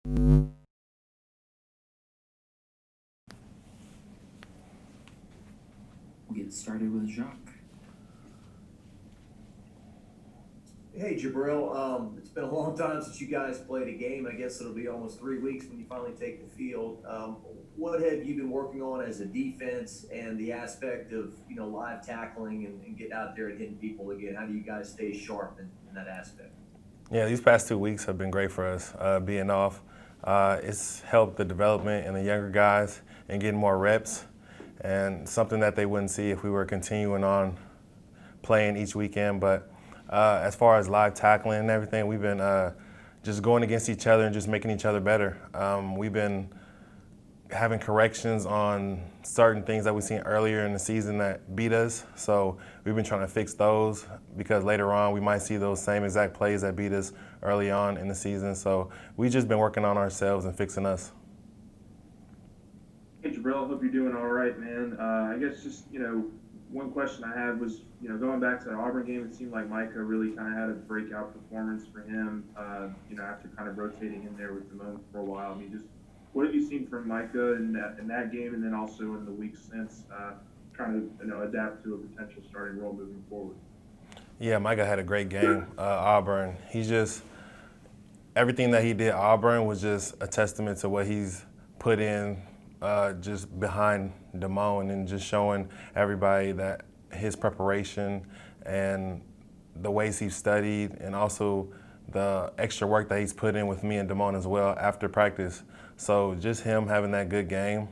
We'll get started with Jacques. Hey Jabril, it's been a long time since you guys played a game. I guess it'll be almost 3 weeks when you finally take the field. What have you been working on as a defense and the aspect of live tackling and getting out there and hitting people again? How do you guys stay sharp in that aspect? Yeah, these past 2 weeks have been great for us. Being off, it's helped the development in the younger guys and getting more reps, and something that they wouldn't see if we were continuing on playing each weekend. But as far as live tackling and everything, we've been just going against each other and just making each other better. We've been having corrections on certain things that we've seen earlier in the season that beat us. So we've been trying to fix those because later on we might see those same exact plays that beat us early on in the season. So we've just been working on ourselves and fixing us. Hey Jabril, hope you're doing all right, man. I guess just, one question I had was, going back to the Auburn game, it seemed like Micah really kind of had a breakout performance for him, after kind of rotating in there with Damone for a while. I mean, just what have you seen from Micah in that game, and then also in the weeks since, trying to adapt to a potential starting role moving forward? Yeah, Micah had a great game. Auburn, everything that he did at Auburn was just a testament to what he's put in just behind Damone, and just showing everybody that his preparation and the ways he's studied, and also the extra work that he's put in with me and Damone as well after practice. So just him having that good game,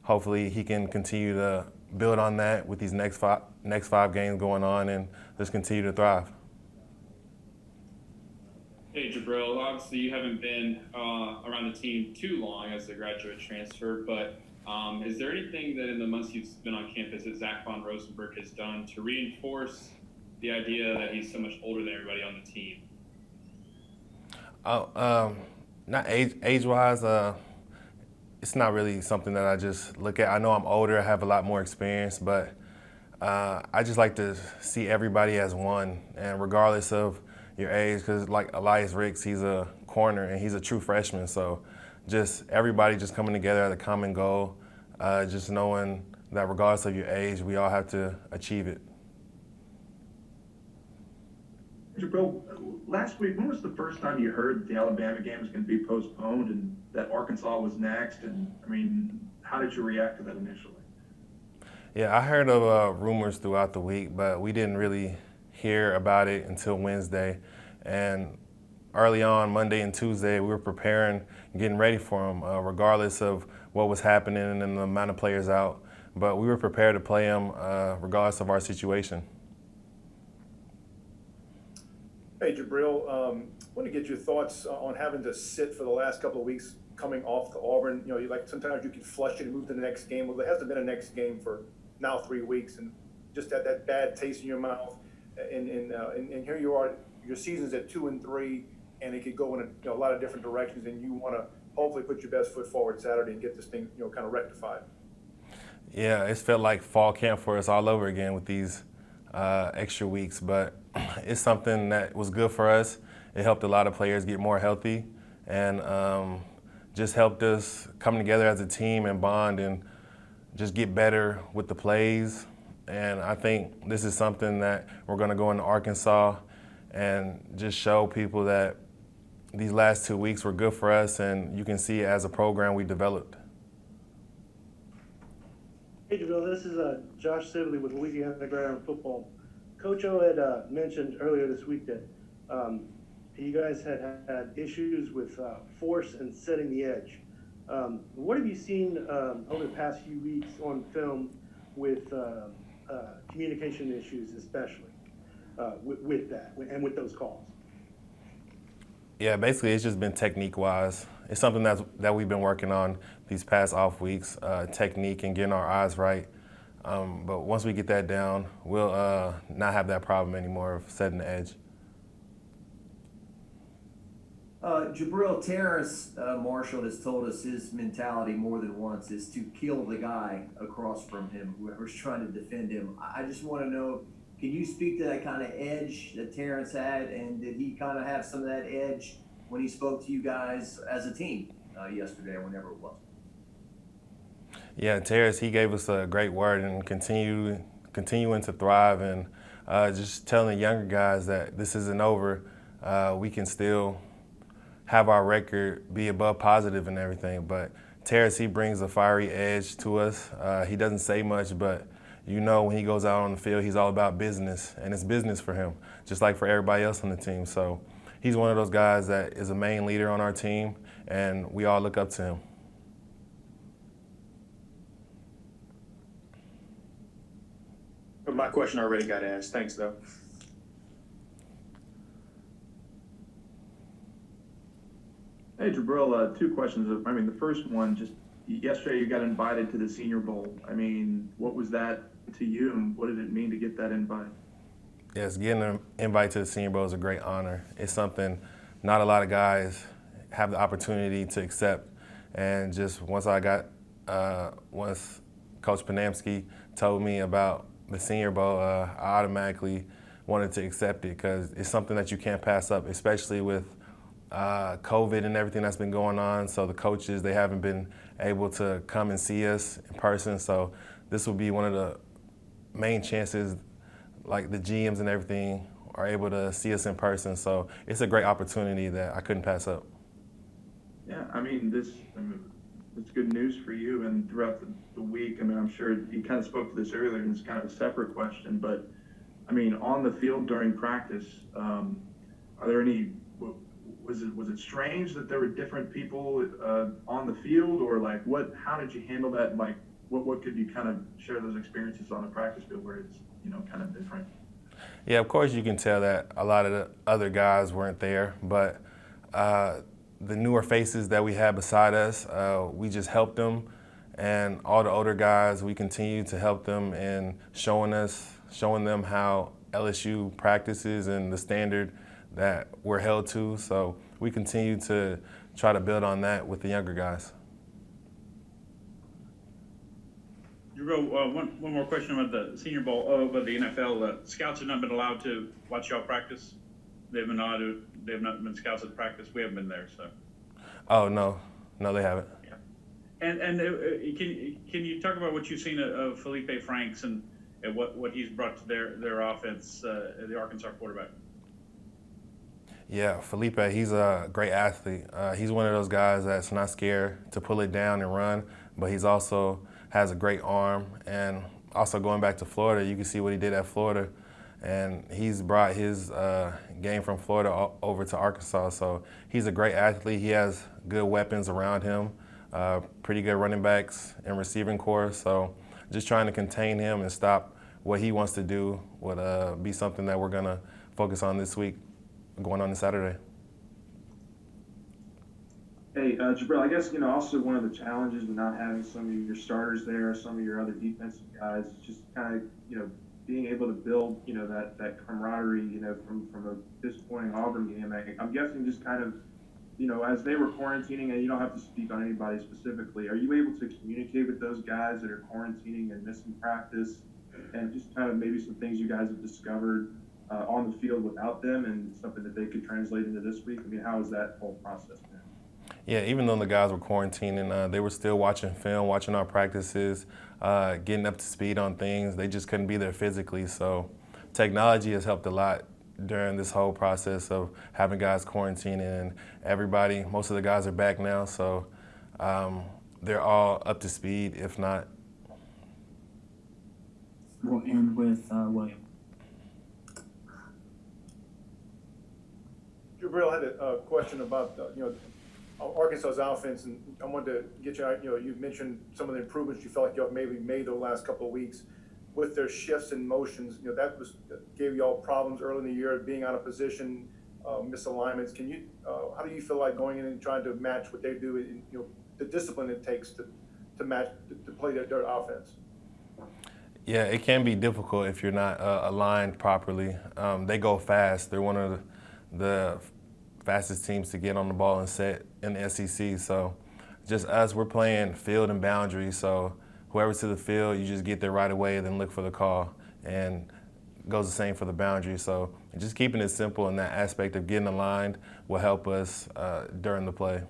hopefully he can continue to build on that with these next five games going on, and just continue to thrive. Hey Jabril, obviously you haven't been around the team too long as a graduate transfer, but is there anything that in the months you've been on campus that Zach Von Rosenberg has done to reinforce the idea that he's so much older than everybody on the team? Not age-wise, it's not really something that I just look at. I know I'm older, I have a lot more experience, but I just like to see everybody as one, and regardless of your age, because like Elias Ricks, he's a corner and he's a true freshman, so just everybody just coming together at a common goal, just knowing that regardless of your age, we all have to achieve it. Jabril, last week, when was the first time you heard the Alabama game was going to be postponed and that Arkansas was next? And, I mean, how did you react to that initially? Yeah, I heard of rumors throughout the week, but we didn't really hear about it until Wednesday. And early on, Monday and Tuesday, we were preparing and getting ready for them, regardless of what was happening and the amount of players out. But we were prepared to play them regardless of our situation. Hey, Jabril, want to get your thoughts on having to sit for the last couple of weeks coming off to Auburn. Sometimes you can flush it and move to the next game. Well, there hasn't been a next game for now 3 weeks, and just that bad taste in your mouth. And here you are, your season's at 2-3, and it could go in a lot of different directions, and you want to hopefully put your best foot forward Saturday and get this thing kind of rectified. Yeah, it's felt like fall camp for us all over again with these extra weeks, but it's something that was good for us. It helped a lot of players get more healthy, and just helped us come together as a team and bond and just get better with the plays. And I think this is something that we're going to go into Arkansas and just show people that these last 2 weeks were good for us, and you can see as a program we developed. Hey Jabril, this is Josh Sibley with Louisiana Ground Football. Coach O had mentioned earlier this week that you guys had issues with force and setting the edge. What have you seen over the past few weeks on film with communication issues, especially with that and with those calls? Yeah, basically it's just been technique-wise. It's something that we've been working on these past off weeks, technique and getting our eyes right. But once we get that down, we'll not have that problem anymore of setting the edge. Jabril, Terrace Marshall has told us his mentality more than once is to kill the guy across from him, whoever's trying to defend him. I just want to know, can you speak to that kind of edge that Terrence had, and did he kind of have some of that edge when he spoke to you guys as a team yesterday or whenever it was. Yeah, Terrace, he gave us a great word and continuing to thrive and just telling the younger guys that this isn't over. We can still have our record be above positive and everything. But Terrace, he brings a fiery edge to us. He doesn't say much, but you know when he goes out on the field, he's all about business, and it's business for him, just like for everybody else on the team. So he's one of those guys that is a main leader on our team, and we all look up to him. My question already got asked. Thanks, though. Hey, Jabril, two questions. I mean, the first one, just yesterday you got invited to the Senior Bowl. I mean, what was that to you, and what did it mean to get that invite? Yes, getting an invite to the Senior Bowl is a great honor. It's something not a lot of guys have the opportunity to accept. And just once Coach Panamsky told me about the Senior Bowl, I automatically wanted to accept it because it's something that you can't pass up, especially with COVID and everything that's been going on. So the coaches, they haven't been able to come and see us in person. So this will be one of the main chances, like the GMs and everything are able to see us in person. So it's a great opportunity that I couldn't pass up. Yeah, I mean, it's good news for you. And throughout the week, I mean, I'm sure you kind of spoke to this earlier, and it's kind of a separate question, but I mean, on the field during practice, are there any? Was it strange that there were different people on the field, or like what? How did you handle that? Like, what could you kind of share those experiences on the practice field where it's kind of different? Yeah, of course you can tell that a lot of the other guys weren't there, but the newer faces that we had beside us, we just helped them, and all the older guys, we continue to help them in showing them how LSU practices and the standard that we're held to. So we continue to try to build on that with the younger guys. One more question about the Senior Bowl, about the NFL. Scouts have not been allowed to watch y'all practice. They've not been scouts at practice. We haven't been there, so. Oh no, they haven't. Yeah. And can you talk about what you've seen of Felipe Franks and what he's brought to their offense, the Arkansas quarterback? Yeah, Felipe, he's a great athlete. He's one of those guys that's not scared to pull it down and run, but he's also has a great arm. And also going back to Florida, you can see what he did at Florida. And he's brought his game from Florida over to Arkansas. So he's a great athlete. He has good weapons around him, pretty good running backs and receiving corps. So just trying to contain him and stop what he wants to do would be something that we're going to focus on this week, going on this Saturday. Hey, Jabril, I guess, also one of the challenges with not having some of your starters there, some of your other defensive guys, just kind of, being able to build, that camaraderie, from a disappointing Auburn game. I'm guessing just kind of, as they were quarantining, and you don't have to speak on anybody specifically, are you able to communicate with those guys that are quarantining and missing practice, and just kind of maybe some things you guys have discovered on the field without them and something that they could translate into this week? I mean, how has that whole process been? Yeah, even though the guys were quarantining, they were still watching film, watching our practices, getting up to speed on things. They just couldn't be there physically. So technology has helped a lot during this whole process of having guys quarantining, and most of the guys are back now. So they're all up to speed, if not. We'll end with William. Jabril, I had a question about, Arkansas's offense, and I wanted to get you mentioned some of the improvements you felt like you have maybe made the last couple of weeks with their shifts and motions. That gave you all problems early in the year, being out of position, misalignments. How do you feel like going in and trying to match what they do, in, the discipline it takes to match, to play their offense? Yeah, it can be difficult if you're not aligned properly. They go fast. They're one of the fastest teams to get on the ball and set in the SEC. So just us, we're playing field and boundary. So whoever's to the field, you just get there right away and then look for the call. And goes the same for the boundary. So just keeping it simple in that aspect of getting aligned will help us during the play.